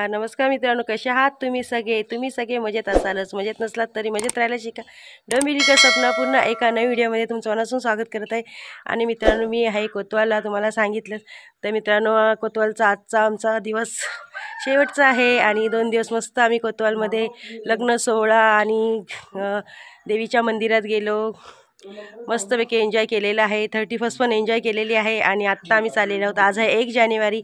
नमस्कार मित्रांनो, कसे आहात तुम्ही सगळे मजेत असालच, मजेत नसलात तरी मजेत राहायला शिका। डोंबिवलीकर सपना पुन्हा एका नवीन व्हिडिओमध्ये तुमचं मनापासून स्वागत करत आहे। आणि मित्रांनो, मी आहे कोतवालला, तुम्हाला सांगितलं तर मित्रांनो, कोतवालचा आजचा आमचा दिवस शेवटचा आहे आणि 2 दिवस मस्त आम्ही कोतवालमध्ये लग्न सोहळा आणि देवीच्या मंदिरात गेलो, मस्तपैकी एन्जॉय केलेला आहे। 31st पण एन्जॉय केलेली आहे आणि आत्ता आम्ही चाललेलो आहोत। आज आहे 1 जानेवारी,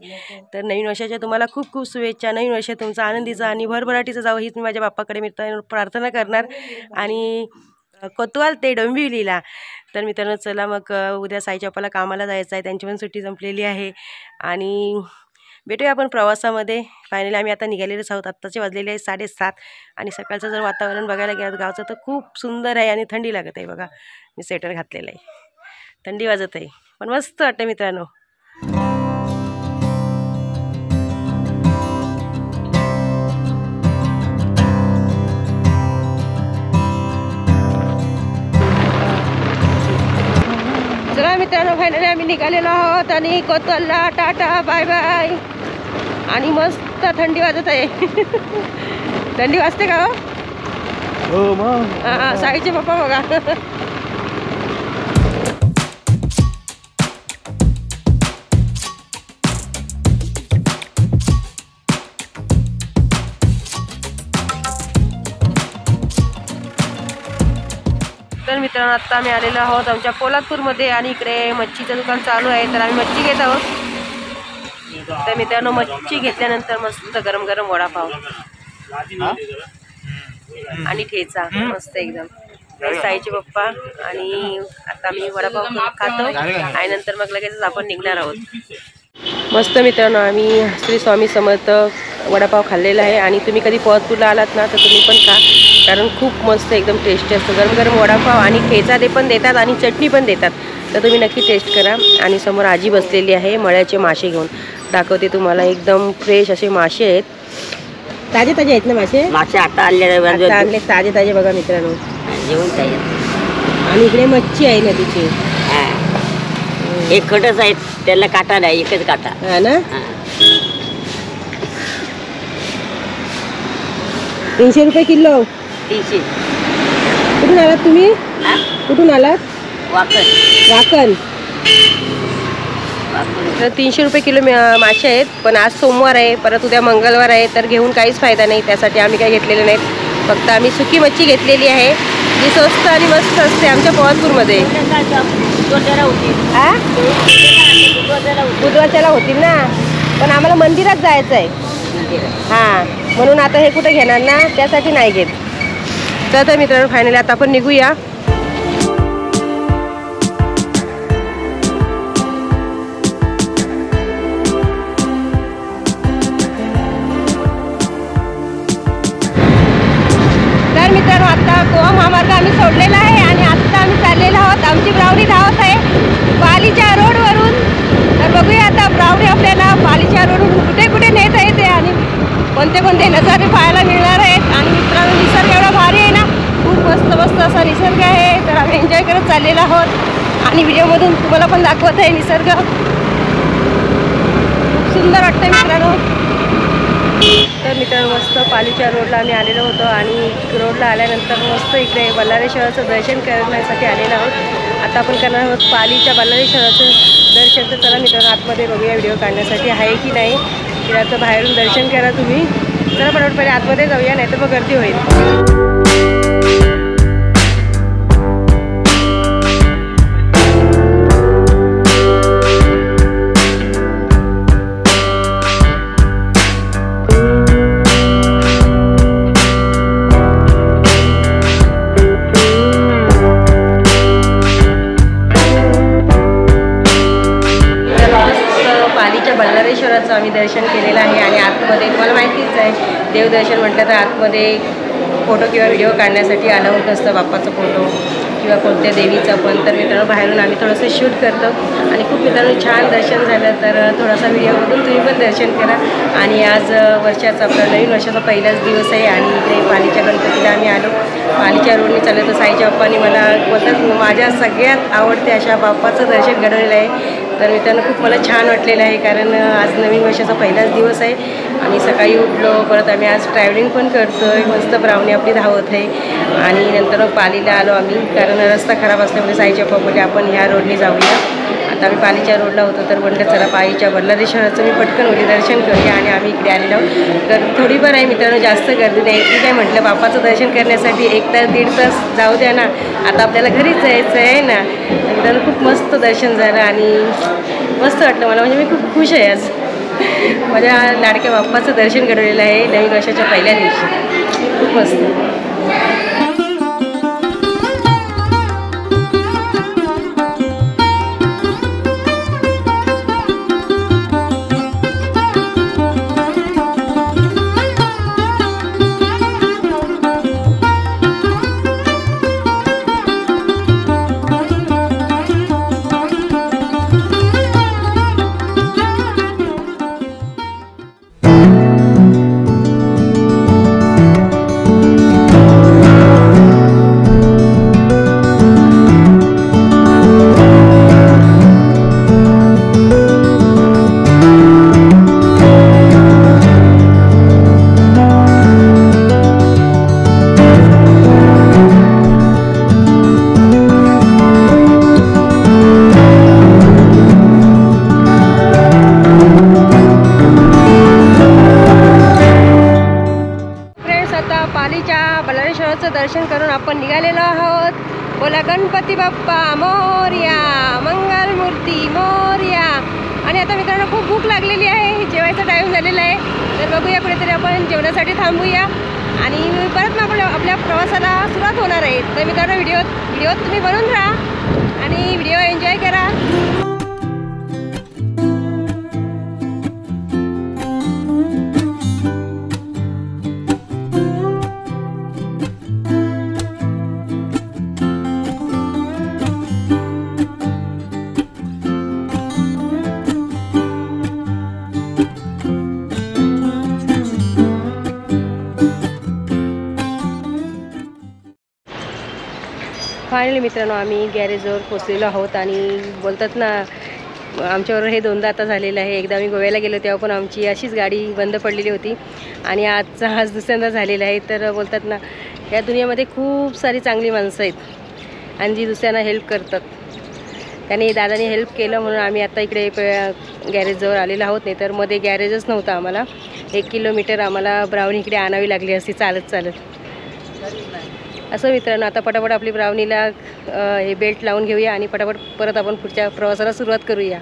तर नवीन वर्षाच्या तुम्हाला खूप खूप शुभेच्छा। नवीन वर्ष तुमचा आनंदीचा आणि भरभराटीचा जावं हीच मी माझ्या बाप्पाकडे मित्रांनो प्रार्थना करणार। आणि कोतवाल ते डोंबिवलीला, तर मित्रांनो चला मग उद्या साईच्या बाप्पाला कामाला जायचं आहे, त्यांची पण सुट्टी संपलेली आहे आणि भेटूया आपण प्रवासामध्ये। फायनली आम्ही आता निघालेलोच आहोत। आत्ताचे वाजलेले आहे 7:30 आणि सकाळचं जर वातावरण बघायला गेलं गावचं तर खूप सुंदर आहे आणि थंडी लागत आहे। बघा मी स्वेटर घातलेलं आहे, थंडी वाजत आहे पण मस्त वाटतं मित्रांनो। चला मित्रांनो, फायनली आम्ही निघालेलो आहोत आणि कोतवालला टाटा बाय बाय। आणि मस्त थंडी वाजत आहे थंडी वाजते का हो मग? हां, साईचे पप्पा बघा तर मित्रांनो, आता आम्ही आलेलो आहोत आमच्या पोलादपूरमध्ये आणि इकडे मच्छीचं दुकान चालू आहे, तर आम्ही मच्छी घेत आहोत। तर मित्रांनो, मच्छी घेतल्यानंतर मस्त गरम गरम वडापाव आणि ठेचा मस्त एकदम। साईचे पप्पा आणि आता आम्ही वडापाव खातो आणि नंतर मग लगेच आपण निघणार आहोत। मस्त मित्रांनो, आम्ही श्री स्वामी समर्थ वडापाव खाल्लेला आहे आणि तुम्ही कधी पोलादपूरला आलात ना तर तुम्ही पण खा, कारण खूप मस्त एकदम टेस्टी असतं। गरम गरम वडापाव आणि ठेचा ते पण देतात आणि चटणी पण देतात, तर तुम्ही नक्की टेस्ट करा। आणि समोर आजी बसलेली आहे मळ्याचे मासे घेऊन, दाखवते तुम्हाला। एकदम फ्रेश असे मासे आहेत, ताजे ताजे आहेत ना मासे आता आणले ताजे ताजे बघा मित्रांनो, जेवण। आणि इकडे मच्छी आहे नदीची, एक खटच आहे, त्याला काटा नाही, एकच काटा हा ना। 300 रुपये किलो। 300। कुठून आलात तुम्ही? कुठून आलात? वाकण। तर 300 रुपये किलो मासे आहेत, पण आज सोमवार आहे, परत उद्या मंगळवार आहे, तर घेऊन काहीच फायदा नाही, त्यासाठी आम्ही काही घेतलेले नाहीत। फक्त आम्ही सुकी मच्छी घेतलेली आहे, जी स्वस्त आणि मस्त असते आमच्या पोलादपूरमध्ये। बुधवारच्याला होतील ना, पण आम्हाला मंदिरात जायचं आहे हां, म्हणून आता हे कुठे घेणार ना, त्यासाठी नाही घेत। तर मित्रांनो, फायनली आता आपण निघूया। तर मित्रांनो, आता गोवा महामार्ग आम्ही सोडलेला आहे आणि आता आम्ही चाललेलो आहोत, आमची ब्रावडी धावत आहे पालीच्या रोडवरून। तर बघूया आता ब्रावडी आपल्याला पालीच्या रोडवरून कुठे कुठे नेत आहे ते आणि कोणते कोणते नजारे पाहायला मिळणार आहेत। आणि मित्रांनो, निसर्ग एवढा भारी आहे ना, खूप मस्त मस्त असा निसर्ग आहे, तर आम्ही एन्जॉय करत चाललेलो आहोत आणि व्हिडिओमधून तुम्हाला पण दाखवत आहे निसर्ग। खूप सुंदर वाटतं मित्रांनो। तर मित्रांनो, मस्त पालीच्या रोडला आम्ही आलेलो होतो आणि रोडला आल्यानंतर मस्त इकडे बल्लाळेश्वराचं दर्शन करण्यासाठी आलेलो आहोत। आता आपण करणार आहोत पालीच्या बल्लाळेश्वराचं दर्शन। तर चला मित्रांनो, आतमध्ये बघूया व्हिडिओ काढण्यासाठी आहे की नाही, किराचं बाहेरून दर्शन करा तुम्ही। चला पटपट पहिले आतमध्ये जाऊया, नाही तर मग गर्दी होईल। बल्लाळेश्वराचं आम्ही दर्शन केलेलं आहे आणि आतमध्ये तुम्हाला माहितीच आहे, देवदर्शन म्हटलं तर आतमध्ये फोटो किंवा व्हिडिओ काढण्यासाठी अलाउड नसतं, बाप्पाचा फोटो किंवा कोणत्या देवीचं पण। तर मित्रांनो, बाहेरून आम्ही थोडंसं शूट करतो आणि खूप मित्रांनो छान दर्शन झालं, तर थोडासा व्हिडिओमधून तुम्ही पण दर्शन करा। आणि आज वर्षाचा आपला नवीन वर्षाचा पहिलाच दिवस आहे आणि इकडे पालीच्या गणपतीला आम्ही आलो। पालीच्या रोडने चाललं तर साईच्या बाप्पाने मला बोलतात माझ्या सगळ्यात आवडते अशा बाप्पाचं दर्शन घडवलेलं आहे। तर मित्रांनो खूप मला छान वाटलेलं आहे, कारण आज नवीन वर्षाचा पहिलाच दिवस आहे आणि सकाळी उठलो, परत आम्ही आज ट्रॅव्हलिंग पण करतो आहे, मस्त ब्राउनी आपली धावत आहे आणि नंतर पालीला आलो आम्ही, कारण रस्ता खराब असल्यामुळे साईच्या पप्पाने आपण ह्या रोडने जाऊया. आता आम्ही पालीच्या रोडला होतो तर म्हटलं चला पालीच्या बल्लारेश्वराचं मी पटकन होती दर्शन करूया आणि आम्ही इकडे आलेलो. तर थोडीफार आहे मित्रांनो, जास्त गर्दी नाही. ठीक आहे म्हटलं बाप्पाचं दर्शन करण्यासाठी 1 तास 1.5 तास जाऊ द्या ना, आता आपल्याला घरीच जायचं आहे ना. मित्रांनो खूप मस्त दर्शन झालं आणि मस्त वाटलं मला, म्हणजे मी खूप खुश आहे आज. माझ्या लाडक्या बाप्पाचं दर्शन घडवलेलं आहे नवीन वर्षाच्या पहिल्या दिवशी. खूप मस्त. दर्शन करून आपण निघालेलो आहोत. बोला गणपती बाप्पा मोरया, मंगल मूर्ती मोरया. आणि आता मित्रांनो खूप भूक लागलेली आहे, जेवायचा टाईम झालेला आहे, तर बघूया कुठेतरी आपण जेवणासाठी थांबूया आणि परत मग आपल्या प्रवासाला सुरुवात होणार आहे. तर मित्रांनो व्हिडिओ तुम्ही बनवून राहा आणि व्हिडिओ एन्जॉय करा. फायनली मित्रांनो आम्ही गॅरेजवर पोचलेलो आहोत आणि बोलतात ना, आमच्याबरोबर हे 2दा आता झालेलं आहे. एकदा आम्ही गोव्याला गेलो तेव्हा पण आमची अशीच गाडी बंद पडलेली होती आणि आज दुसऱ्यांदा झालेलं आहे. तर बोलतात ना, या दुनियामध्ये खूप सारी चांगली माणसं आहेत आणि जी दुसऱ्यांना हेल्प करतात. त्याने दादाने हेल्प केलं म्हणून आम्ही आता इकडे गॅरेजजवळ आलेलो आहोत. नाही तर मध्ये गॅरेजच नव्हतं आम्हाला. 1 किलोमीटर आम्हाला ब्राउनी इकडे आणावी लागली असती चालत चालत. असं मित्रांनो, आता पटापट आपली ब्राउनीला हे बेल्ट लावून घेऊया आणि पटापट परत आपण पुढच्या प्रवासाला सुरुवात करूया.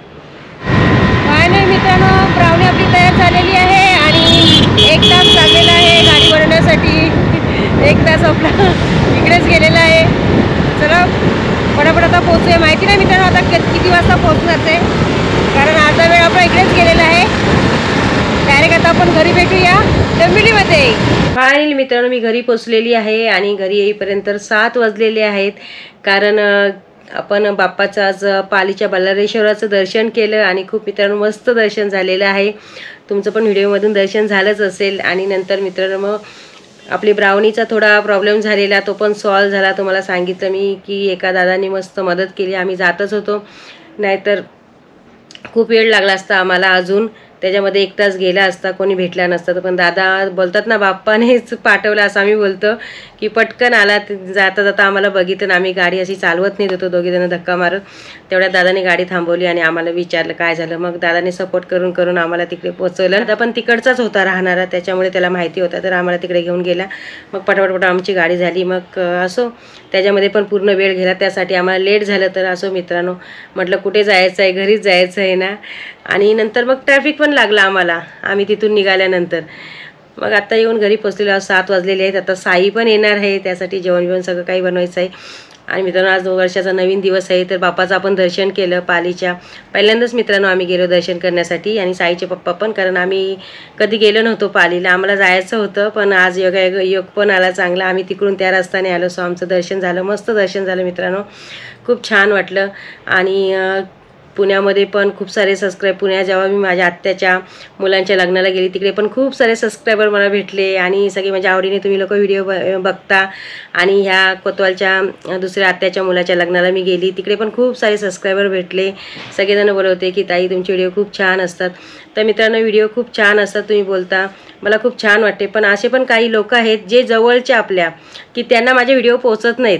फायनली मित्रांनो ब्राउनी आपली तयार झालेली आहे आणि 1 तास लागलेला आहे गाडी बनवण्यासाठी. 1 तास आपला इकडेच गेलेला आहे. चला पटापट आता पोहोचूया. माहिती नाही मित्रांनो आता किती वाजता पोहोचणार ते, कारण अर्धा वेळ आपला इकडेच गेलेला आहे. डायरेक्ट आता आपण घरी भेटूया डोंबिवलीमध्ये. फायनली मित्रांनो मी घरी पोचलेली आहे आणि घरी येईपर्यंत 7 वाजलेले आहेत, कारण आपण बाप्पाचं आज पालीच्या बल्लारेश्वराचं दर्शन केलं आणि खूप मित्रांनो मस्त दर्शन झालेलं आहे. तुमचं पण व्हिडिओमधून दर्शन झालंच असेल. आणि नंतर मित्रांनो मग आपली ब्राउनीचा थोडा प्रॉब्लेम झालेला तो पण सॉल्व झाला. तुम्हाला सांगितलं मी की एका दादाने मस्त मदत केली. आम्ही जातच होतो, नाहीतर खूप वेळ लागला असता आम्हाला अजून. त्याच्यामध्ये 1 तास गेला असता, कोणी भेटला नसतं. पण दादा बोलतात ना, बाप्पानेच पाठवलं असं आम्ही बोलतो की पटकन आला. जाता जाता आम्हाला बघितलं, आम्ही गाडी अशी चालवत नाही होतो, दोघीजणं धक्का मारत. तेवढ्या दादाने गाडी थांबवली आणि आम्हाला विचारलं काय झालं. मग दादाने सपोर्ट करून करून आम्हाला तिकडे पोचवलं. दादा पण तिकडचाच होता राहणारा, त्याच्यामुळे त्याला माहिती होता, तर आम्हाला तिकडे घेऊन गेला. मग पटापट आमची गाडी झाली. मग असो त्याच्यामध्ये पण पूर्ण वेळ गेला, त्यासाठी आम्हाला लेट झालं. तर असो मित्रांनो, म्हटलं कुठे जायचं आहे, घरीच जायचं आहे ना. आणि नंतर मग ट्रॅफिक पण लागला आम्हाला, आम्ही तिथून निघाल्यानंतर. मग आता येऊन घरी पोचलेलो 7 वाजलेले आहेत. आता साई पण येणार आहे, त्यासाठी जेवण बिवण सगळं काही बनवायचं आहे. आणि मित्रांनो आज वर्षाचा नवीन दिवस आहे, तर बाप्पाचं आपण दर्शन केलं पालीच्या. पहिल्यांदाच मित्रांनो आम्ही गेलो दर्शन करण्यासाठी आणि साईचे पप्पा पण, कारण आम्ही कधी गेलो नव्हतो पालीला. आम्हाला जायचं होतं पण आज योग पण आला चांगला. आम्ही तिकडून त्या रस्त्याने आलो, सो आमचं दर्शन झालं, मस्त दर्शन झालं मित्रांनो. खूप छान वाटलं. आणि पुण्यामध्ये पण खूप सारे सबस्क्राईब जेव्हा मी माझ्या आत्याच्या मुलांच्या लग्नाला गेली तिकडे पण खूप सारे सबस्क्रायबर मला भेटले आणि सगळे माझ्या आवडीने तुम्ही लोक व्हिडिओ बघता. आणि ह्या कोतवालच्या दुसऱ्या आत्याच्या मुलाच्या लग्नाला मी गेली तिकडे पण खूप सारे सबस्क्रायबर भेटले. सगळेजण बोलवते की ताई तुमचे व्हिडिओ खूप छान असतात. तर मित्रांनो व्हिडिओ खूप छान असतात तुम्ही बोलता मला खूप छान वाटते. पण असे पण काही लोक आहेत जे जवळचे आपल्या की त्यांना माझे व्हिडिओ पोहोचत नाहीत.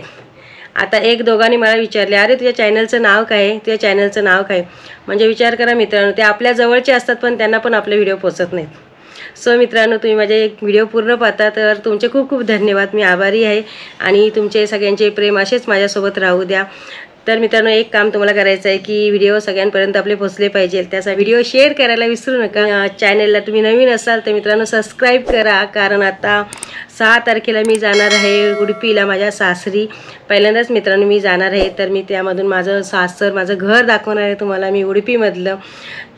आता एक दोघांनी मला विचारले अरे तुझ्या चॅनलचं नाव काय आहे, तुझ्या चॅनलचं नाव काय. म्हणजे विचार करा मित्रांनो ते आपल्या जवळचे असतात पण त्यांना पण आपले व्हिडिओ पोहोचत नाहीत. सो मित्रांनो तुम्ही माझे एक व्हिडिओ पूर्ण पाहता तर तुमचे खूप खूप धन्यवाद. मी आभारी आहे आणि तुमचे सगळ्यांचे प्रेम असेच माझ्यासोबत राहू द्या. तर मित्रांनो एक काम तुम्हाला करायचं आहे की व्हिडिओ सगळ्यांपर्यंत आपले पोहोचले पाहिजे. त्याचा व्हिडिओ शेअर करायला विसरू नका. चॅनलला तुम्ही नवीन असाल तर मित्रांनो सबस्क्राईब करा. कारण आता 6 तारखेला मी जाणार आहे उडुपीला माझ्या सासरी. पहिल्यांदाच मित्रांनो मी जाणार आहे तर मी त्यामधून माझं सासर माझं घर दाखवणार आहे तुम्हाला मी उडुपीमधलं.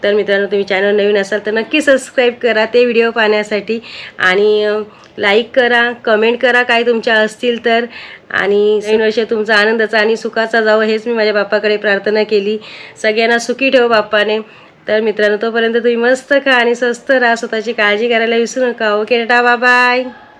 तर मित्रांनो तुम्ही चॅनल नवीन असाल तर नक्की सबस्क्राईब करा ते व्हिडिओ पाहण्यासाठी आणि लाईक करा कमेंट करा काय तुमच्या असतील तर. आणि नवीन वर्ष तुमचा आनंदाचा आणि सुखाचा जावं हेच मी माझ्या बाप्पाकडे प्रार्थना केली. सगळ्यांना सुखी ठेव बाप्पाने. तर मित्रांनो तोपर्यंत तुम्ही मस्त खा आणि स्वस्त राहा. स्वतःची काळजी करायला विसरू नका. Okay tata bye bye.